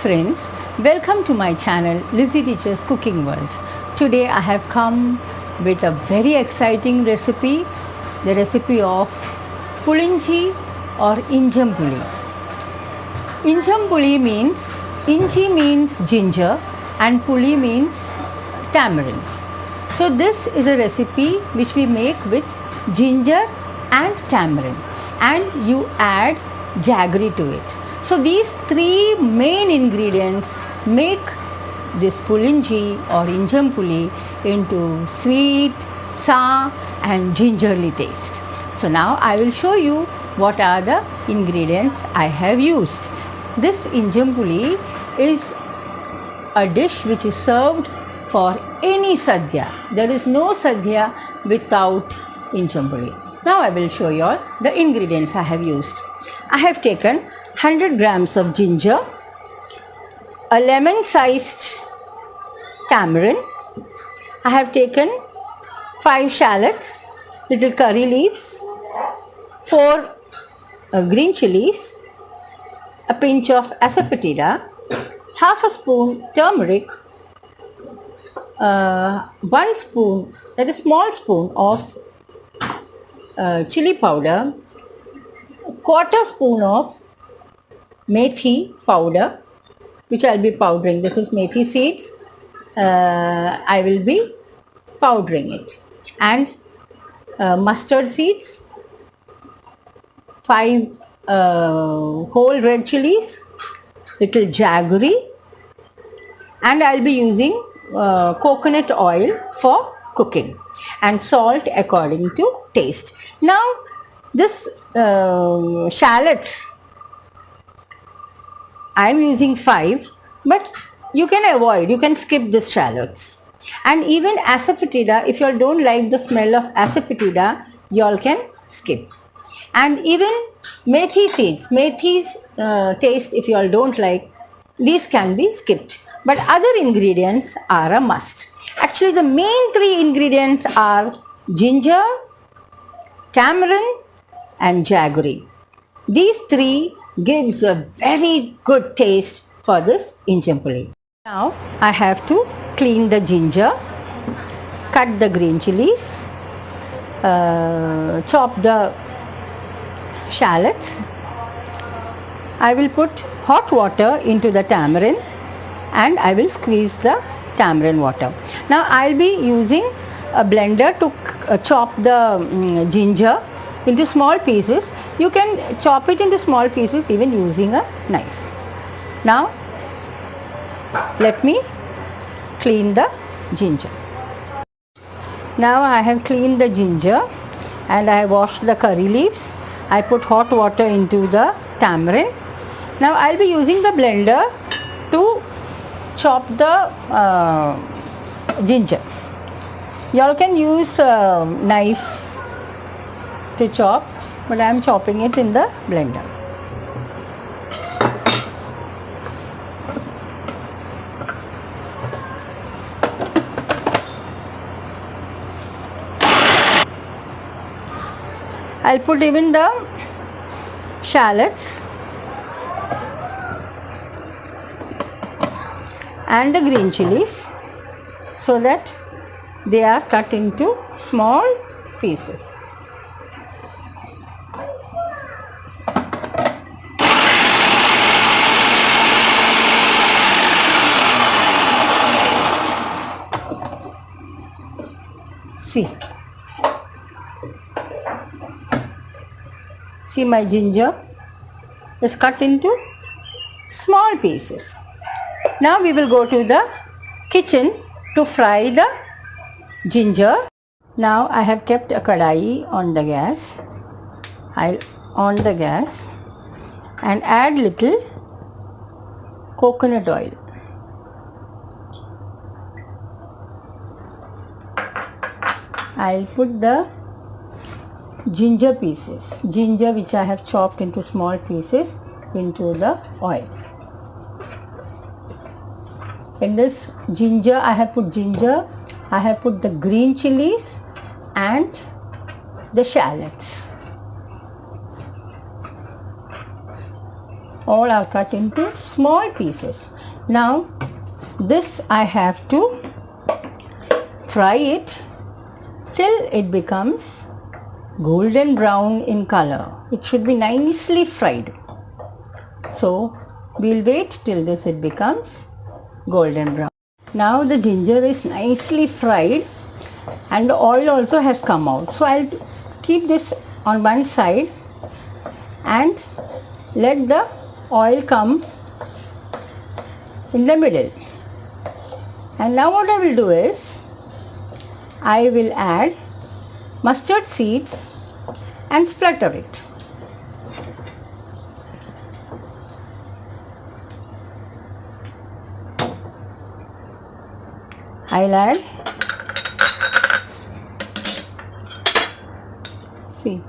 friends, welcome to my channel Lizzie Teacher's Cooking World. Today I have come with a very exciting recipe, the recipe of pulinji or injampuli. Injampuli means, inji means ginger and puli means tamarind. So this is a recipe which we make with ginger and tamarind, and you add jaggery to it. So these three main ingredients make this pulinji or injampuli into sweet, sour and gingerly taste. So now I will show you what are the ingredients I have used. This injampuli is a dish which is served for any sadhya. There is no sadhya without injampuli. Now I will show you all the ingredients I have used. I have taken 100 grams of ginger, a lemon sized tamarind. I have taken 5 shallots, little curry leaves, 4 green chilies, a pinch of asafoetida, half a spoon turmeric, 1 spoon, that is small spoon of chili powder, a quarter spoon of methi powder, which I will be powdering. This is methi seeds. I will be powdering it. And mustard seeds, 5 whole red chilies, little jaggery, and I will be using coconut oil for cooking, and salt according to taste. Now this shallots, I am using 5, but you can avoid, you can skip this shallots. And even asafoetida, if you all don't like the smell of asafoetida, you all can skip. And even methi seeds, methi's taste, if you all don't like, these can be skipped. But other ingredients are a must. Actually, the main 3 ingredients are ginger, tamarind and jaggery. These 3 gives a very good taste for this injampuli. Now I have to clean the ginger, cut the green chilies, chop the shallots. I will put hot water into the tamarind and I will squeeze the tamarind water. Now I will be using a blender to chop the ginger into small pieces. You can chop it into small pieces even using a knife. Now let me clean the ginger. Now I have cleaned the ginger and I have washed the curry leaves. I put hot water into the tamarind. Now I will be using the blender to chop the ginger. You all can use knife to chop, but I am chopping it in the blender. I'll put even the shallots and the green chilies so that they are cut into small pieces. See my ginger is cut into small pieces. Now we will go to the kitchen to fry the ginger. Now I have kept a kadai on the gas. I'll on the gas and add little coconut oil. I'll put the ginger pieces, ginger which I have chopped into small pieces, into the oil. In this ginger, I have put ginger, I have put the green chilies and the shallots. all are cut into small pieces. Now this I have to fry it till it becomes golden brown in color. It should be nicely fried. So we'll wait till it becomes golden brown. Now the ginger is nicely fried and the oil also has come out. So I'll keep this on one side and let the oil come in the middle. And now what I will do is I will add mustard seeds and splutter it. I'll add, see,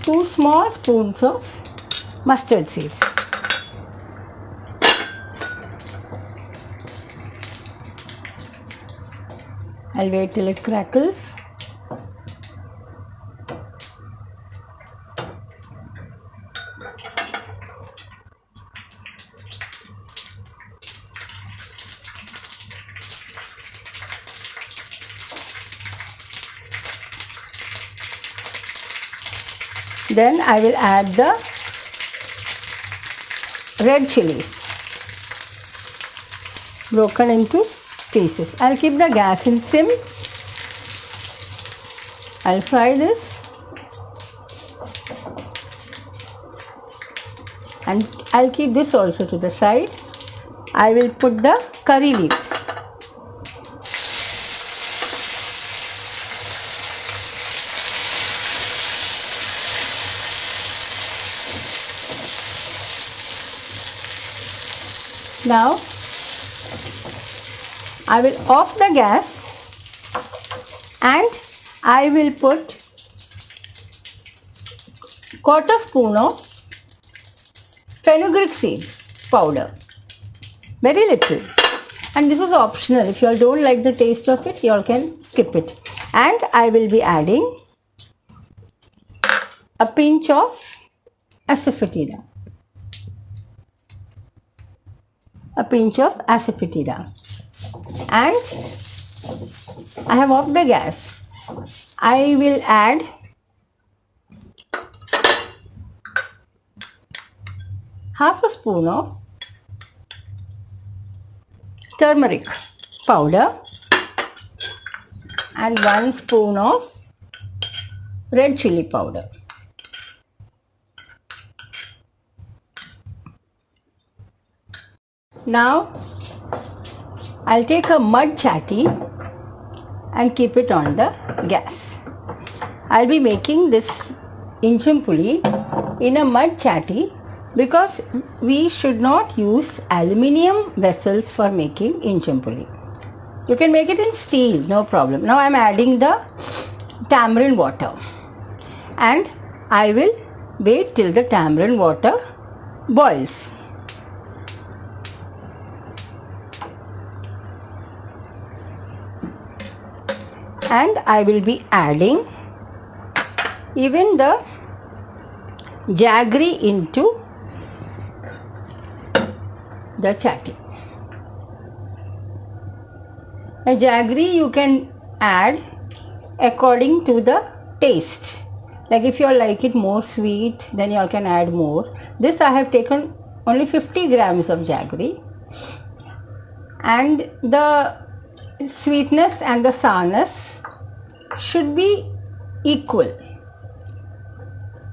2 small spoons of mustard seeds. I'll wait till it crackles. Then I will add the red chilies broken into pieces. I'll keep the gas in sim. I'll fry this and I'll keep this also to the side. I will put the curry leaves. Now I will off the gas and I will put quarter spoon of fenugreek seeds powder, very little, and this is optional. If you all don't like the taste of it, you all can skip it. And I will be adding a pinch of asafoetida. And I have off the gas. I will add half a spoon of turmeric powder and 1 spoon of red chili powder. Now I'll take a mud chatty and keep it on the gas. I'll be making this incham puli in a mud chatty because we should not use aluminium vessels for making incham puli. You can make it in steel, no problem. Now I'm adding the tamarind water and I will wait till the tamarind water boils. And I will be adding even the jaggery into the chatty. A jaggery you can add according to the taste. Like if you all like it more sweet, then you all can add more. This I have taken only 50 grams of jaggery, and the sweetness and the sourness should be equal.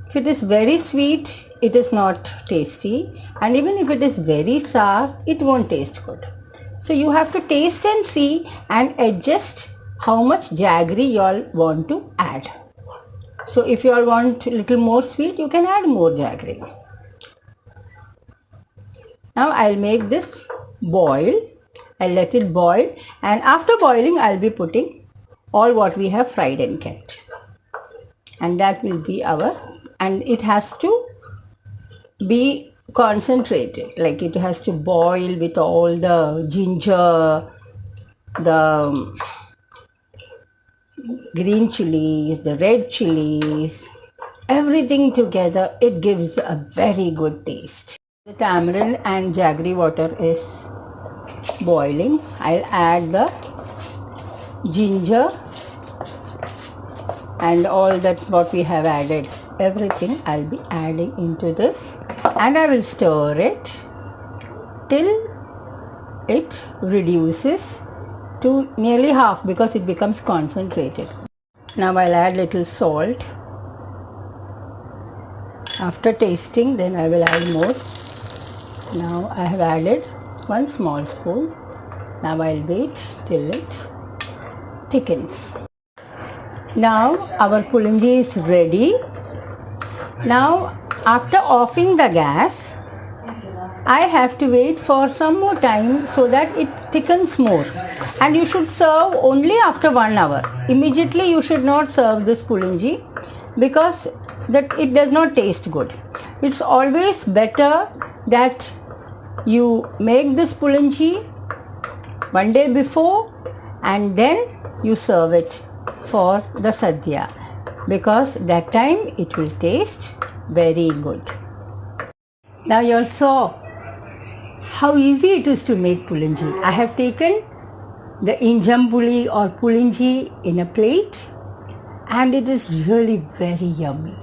If it is very sweet, it is not tasty, and even if it is very sour, it won't taste good. So you have to taste and see and adjust how much jaggery you all want to add. So if you all want a little more sweet, you can add more jaggery. Now I'll make this boil. I'll let it boil, and after boiling I'll be putting all what we have fried and kept, and that will be our, and it has to be concentrated, like it has to boil with all the ginger, the green chilies, the red chilies, everything together, it gives a very good taste. The tamarind and jaggery water is boiling. I'll add the ginger and all that what we have added. Everything I'll be adding into this, and I will stir it till it reduces to nearly half because it becomes concentrated. Now I'll add little salt. After tasting, then I will add more. Now I have added 1 small spoon. Now I'll wait till it thickens. Now our pulunji is ready. Now after offing the gas, I have to wait for some more time so that it thickens more, and you should serve only after 1 hour. Immediately you should not serve this pulunji because that it does not taste good. It's always better that you make this pulunji 1 day before and then you serve it for the sadhya, because that time it will taste very good. Now you all saw how easy it is to make pulunji. I have taken the injambuli or pulunji in a plate, and it is really very yummy.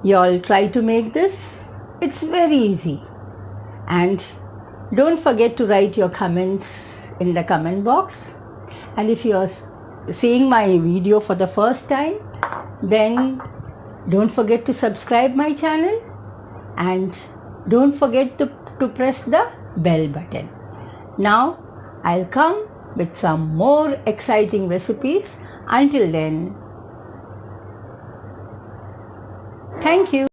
You all try to make this. It's very easy. And don't forget to write your comments in the comment box. And if you are seeing my video for the first time, then don't forget to subscribe my channel, and don't forget to press the bell button. Now I'll come with some more exciting recipes. Until then, thank you.